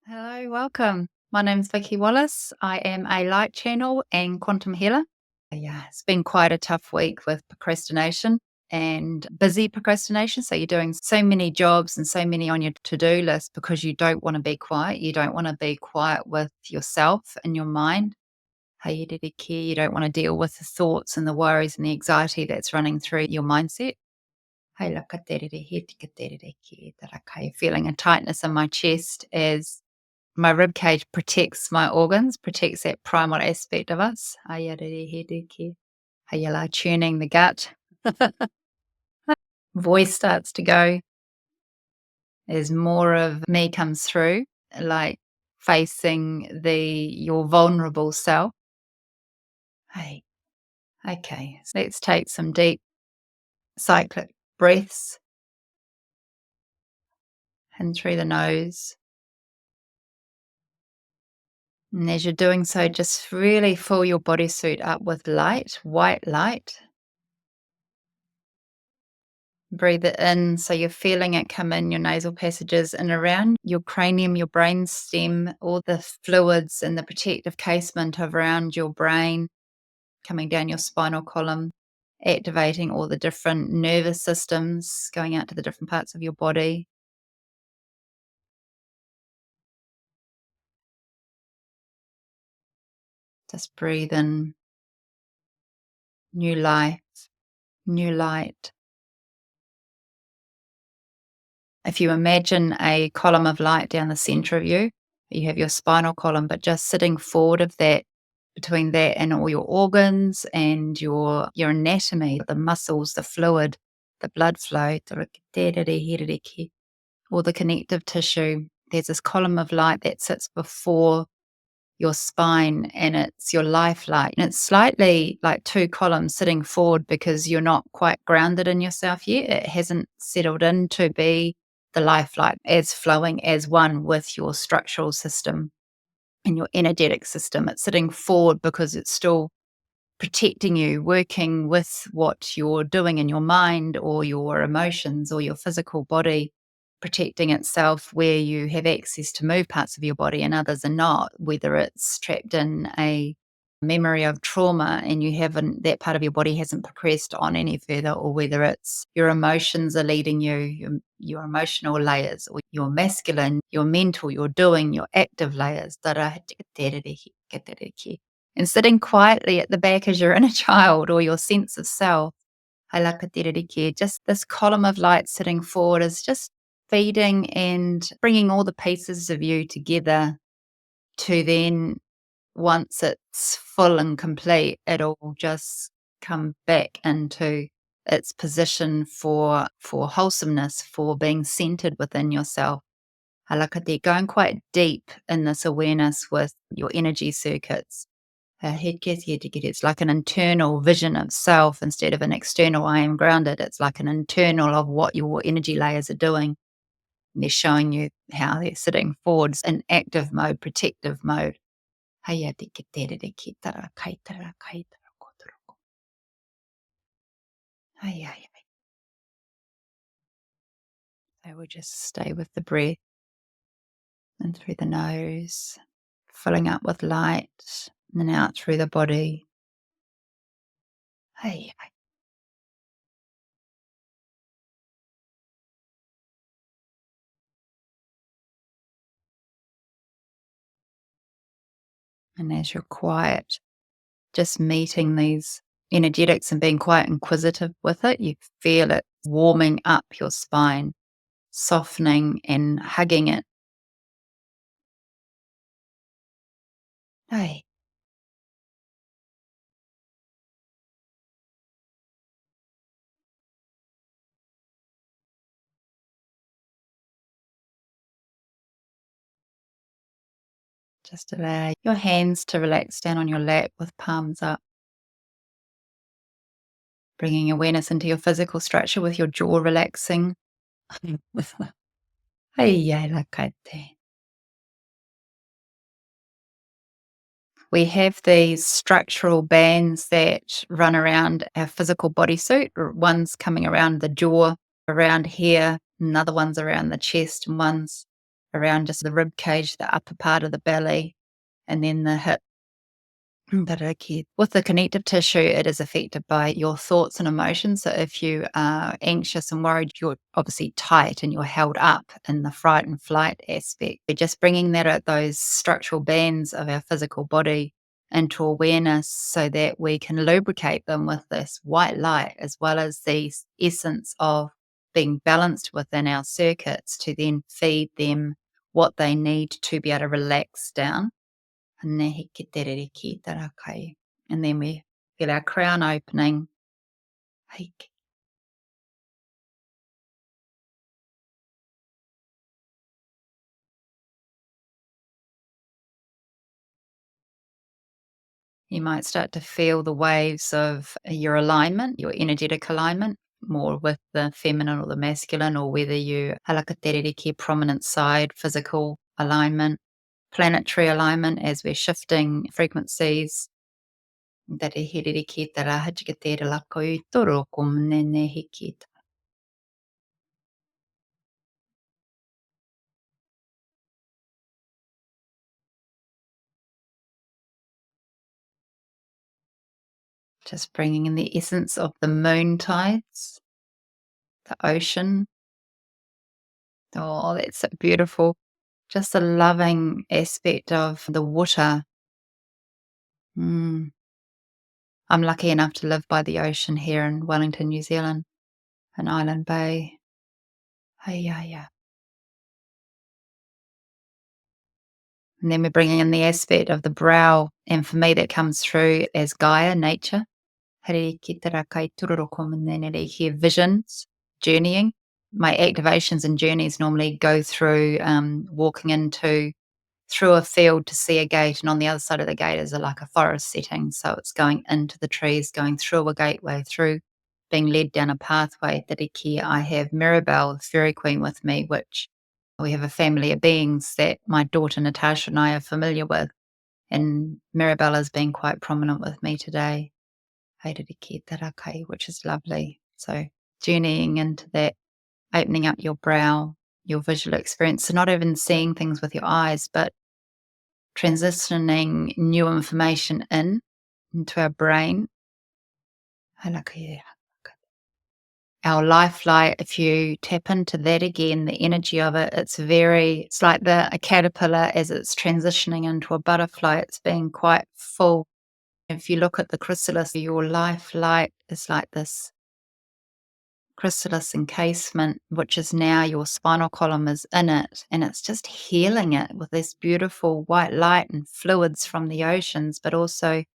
Hello, welcome. My name's Vicky Wallace. I am a light channel and quantum healer. Yeah, it's been quite a tough week with procrastination and busy procrastination. So you're doing so many jobs and so many on your to-do list because you don't want to be quiet. You don't want to be quiet with yourself and your mind. Hey, you did care. You don't want to deal with the thoughts and the worries and the anxiety that's running through your mindset. Hey, look at that. Okay, feeling a tightness in my chest as my rib cage protects my organs, protects that primal aspect of us. Hayala tuning the gut. Voice starts to go as more of me comes through, like facing your vulnerable self. Hey, okay. So let's take some deep cyclic breaths in through the nose. And as you're doing so, just really fill your bodysuit up with light, white light. Breathe it in so you're feeling it come in your nasal passages and around your cranium, your brain stem, all the fluids and the protective casement around your brain coming down your spinal column, activating all the different nervous systems, going out to the different parts of your body. Just breathe in new life, new light. If you imagine a column of light down the center of you, you have your spinal column, but just sitting forward of that, between that and all your organs and your anatomy, the muscles, the fluid, the blood flow, all the connective tissue, there's this column of light that sits before your spine and it's your life light. And it's slightly like two columns sitting forward because you're not quite grounded in yourself yet. It hasn't settled in to be the life light as flowing as one with your structural system and your energetic system. It's sitting forward because it's still protecting you, working with what you're doing in your mind or your emotions or your physical body, protecting itself where you have access to move parts of your body and others are not, whether it's trapped in a memory of trauma and you haven't, that part of your body hasn't progressed on any further, or whether it's your emotions are leading you, your emotional layers, or your masculine, your mental, your doing, your active layers that are and sitting quietly at the back as your inner child or your sense of self. Just this column of light sitting forward is just feeding and bringing all the pieces of you together to then, once it's full and complete, it'll just come back into its position for wholesomeness, for being centered within yourself. Going quite deep in this awareness with your energy circuits. It's like an internal vision of self instead of an external I am grounded. It's like an internal of what your energy layers are doing. And they're showing you how they're sitting forwards in active mode, protective mode. So we'll just stay with the breath in through the nose, filling up with light, and then out through the body. And as you're quiet, just meeting these energetics and being quite inquisitive with it, you feel it warming up your spine, softening and hugging it. Hey, just allow your hands to relax down on your lap with palms up, bringing awareness into your physical structure with your jaw relaxing. Hey, yeah, like I did. We have these structural bands that run around our physical bodysuit. One's coming around the jaw, around here, another one's around the chest, and one's around just the rib cage, the upper part of the belly, and then the hip. Taraki. With the connective tissue, it is affected by your thoughts and emotions. So if you are anxious and worried, you're obviously tight and you're held up in the fright and flight aspect. We're just bringing that at those structural bands of our physical body into awareness so that we can lubricate them with this white light as well as the essence of being balanced within our circuits to then feed them what they need to be able to relax down. Nehikiterikitarakai. And then we feel our crown opening. Hik. You might start to feel the waves of your alignment, your energetic alignment, more with the feminine or the masculine, or whether you halakateriki, prominent side, physical alignment, planetary alignment as we're shifting frequencies. Tarihirikitarahatikiteralakoitoroko. Just bringing in the essence of the moon tides, the ocean. Oh, that's so beautiful. Just the loving aspect of the water. Mm. I'm lucky enough to live by the ocean here in Wellington, New Zealand, an island bay. Hey, yeah, yeah. And then we're bringing in the aspect of the brow. And for me, that comes through as Gaia, nature. Here visions, journeying. My activations and journeys normally go through walking into through a field to see a gate, and on the other side of the gate is like a forest setting. So it's going into the trees, going through a gateway, through being led down a pathway. I have Mirabelle, the fairy queen, with me, which we have a family of beings that my daughter Natasha and I are familiar with. And Mirabelle has been quite prominent with me today. Which is lovely. So journeying into that, opening up your brow, your visual experience. So not even seeing things with your eyes, but transitioning new information into our brain. Our life light, if you tap into that again, the energy of it, it's like a caterpillar as it's transitioning into a butterfly, it's being quite full. If you look at the chrysalis, your life light is like this chrysalis encasement, which is now your spinal column is in it, and it's just healing it with this beautiful white light and fluids from the oceans, but also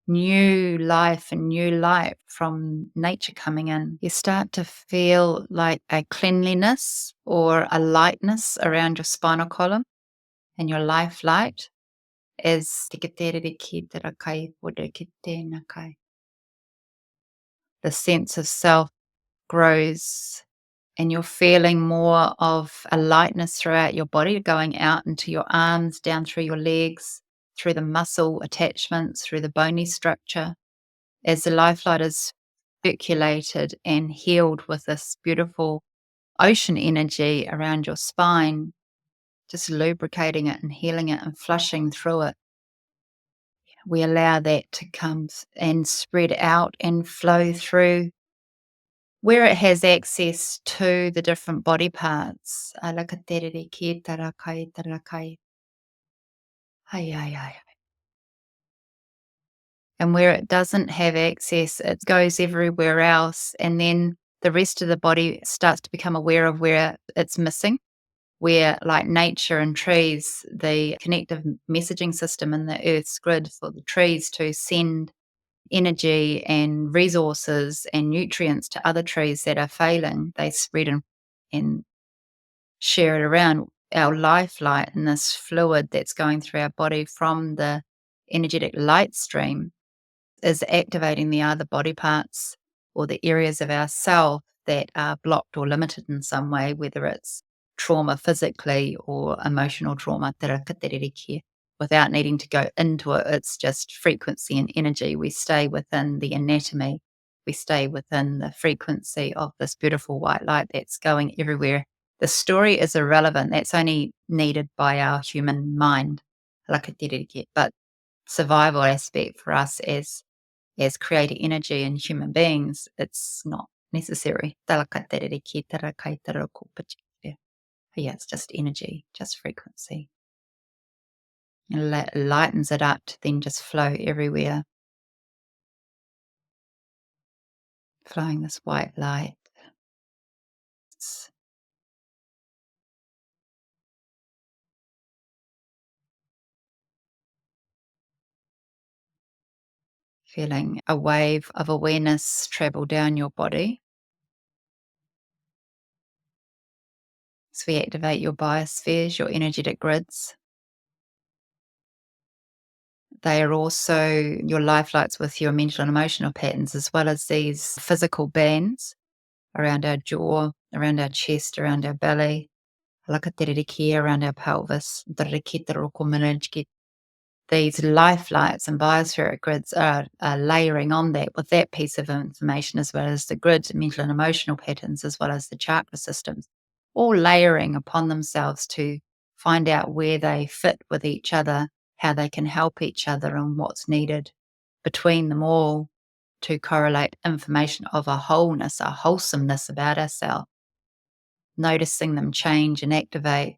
new life and new light from nature coming in. You start to feel like a cleanliness or a lightness around your spinal column and your life light as the sense of self grows and you're feeling more of a lightness throughout your body, going out into your arms, down through your legs, through the muscle attachments, through the bony structure, as the life light is circulated and healed with this beautiful ocean energy around your spine, just lubricating it and healing it and flushing through it. We allow that to come and spread out and flow through where it has access to the different body parts. And where it doesn't have access, it goes everywhere else. And then the rest of the body starts to become aware of where it's missing, where, like nature and trees, the connective messaging system in the Earth's grid for the trees to send energy and resources and nutrients to other trees that are failing, they spread and share it around. Our life light and this fluid that's going through our body from the energetic light stream is activating the other body parts or the areas of ourself that are blocked or limited in some way, whether it's trauma physically or emotional trauma, without needing to go into it. It's just frequency and energy. We stay within the anatomy. We stay within the frequency of this beautiful white light that's going everywhere The story is irrelevant. That's only needed by our human mind. But survival aspect for us as creating energy and human beings, it's not necessary. Yeah, it's just energy, just frequency. It lightens it up to then just flow everywhere, flowing this white light. It's feeling a wave of awareness travel down your body. So we activate your biospheres, your energetic grids. They are also your life lights with your mental and emotional patterns, as well as these physical bands around our jaw, around our chest, around our belly, around our pelvis. These life lights and biospheric grids are layering on that with that piece of information, as well as the grid, mental and emotional patterns, as well as the chakra systems, all layering upon themselves to find out where they fit with each other, how they can help each other, and what's needed between them all to correlate information of a wholeness, a wholesomeness about ourselves, noticing them change and activate.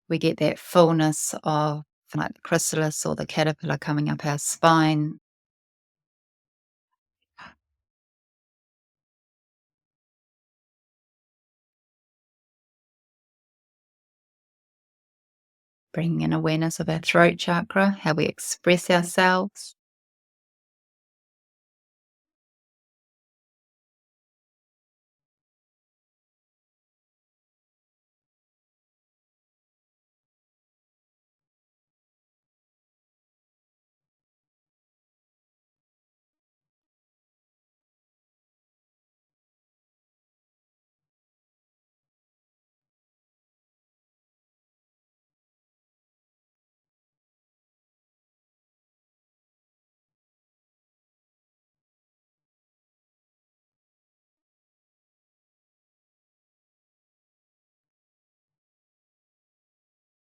We get that fullness of like the chrysalis or the caterpillar coming up our spine, bringing in awareness of our throat chakra, how we express ourselves,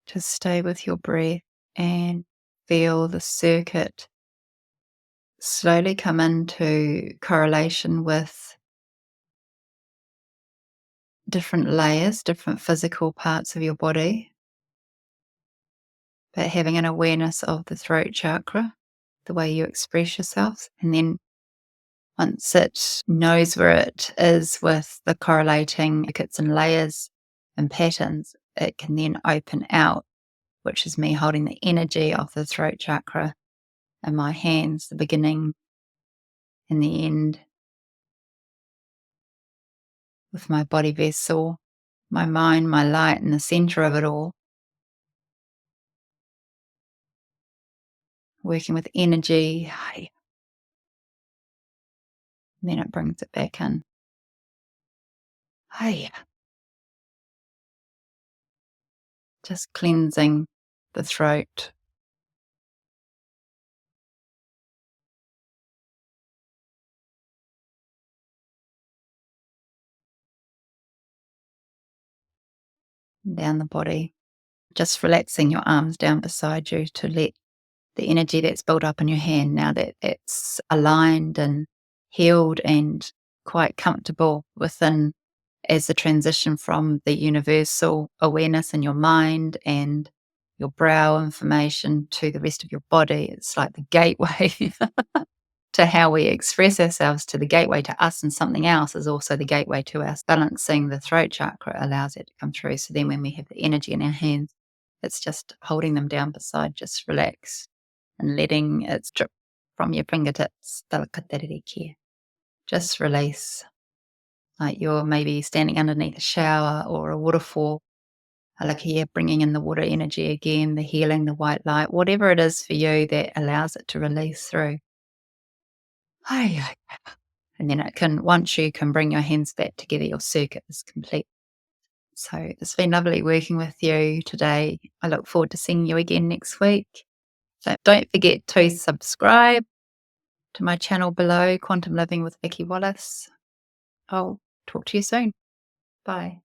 to stay with your breath and feel the circuit slowly come into correlation with different layers, different physical parts of your body, but having an awareness of the throat chakra, the way you express yourself. And then once it knows where it is with the correlating circuits and layers and patterns, it can then open out, which is me holding the energy of the throat chakra in my hands, the beginning and the end, with my body vessel, my mind, my light in the center of it all, working with energy. And then it brings it back in. Hey, just cleansing the throat. Down the body, just relaxing your arms down beside you to let the energy that's built up in your hand, now that it's aligned and healed and quite comfortable within, as the transition from the universal awareness in your mind and your brow information to the rest of your body. It's like the gateway to how we express ourselves, to the gateway to us, and something else is also the gateway to us. Balancing the throat chakra allows it to come through. So then when we have the energy in our hands, it's just holding them down beside, just relax and letting it drip from your fingertips. Just release, like you're maybe standing underneath a shower or a waterfall. I like here bringing in the water energy again, the healing, the white light, whatever it is for you that allows it to release through. Hi. And then it can, once you can bring your hands back together, your circuit is complete. So it's been lovely working with you today. I look forward to seeing you again next week. So don't forget to subscribe to my channel below, Quantum Living with Vicky Wallace. Oh, Talk to you soon. Bye.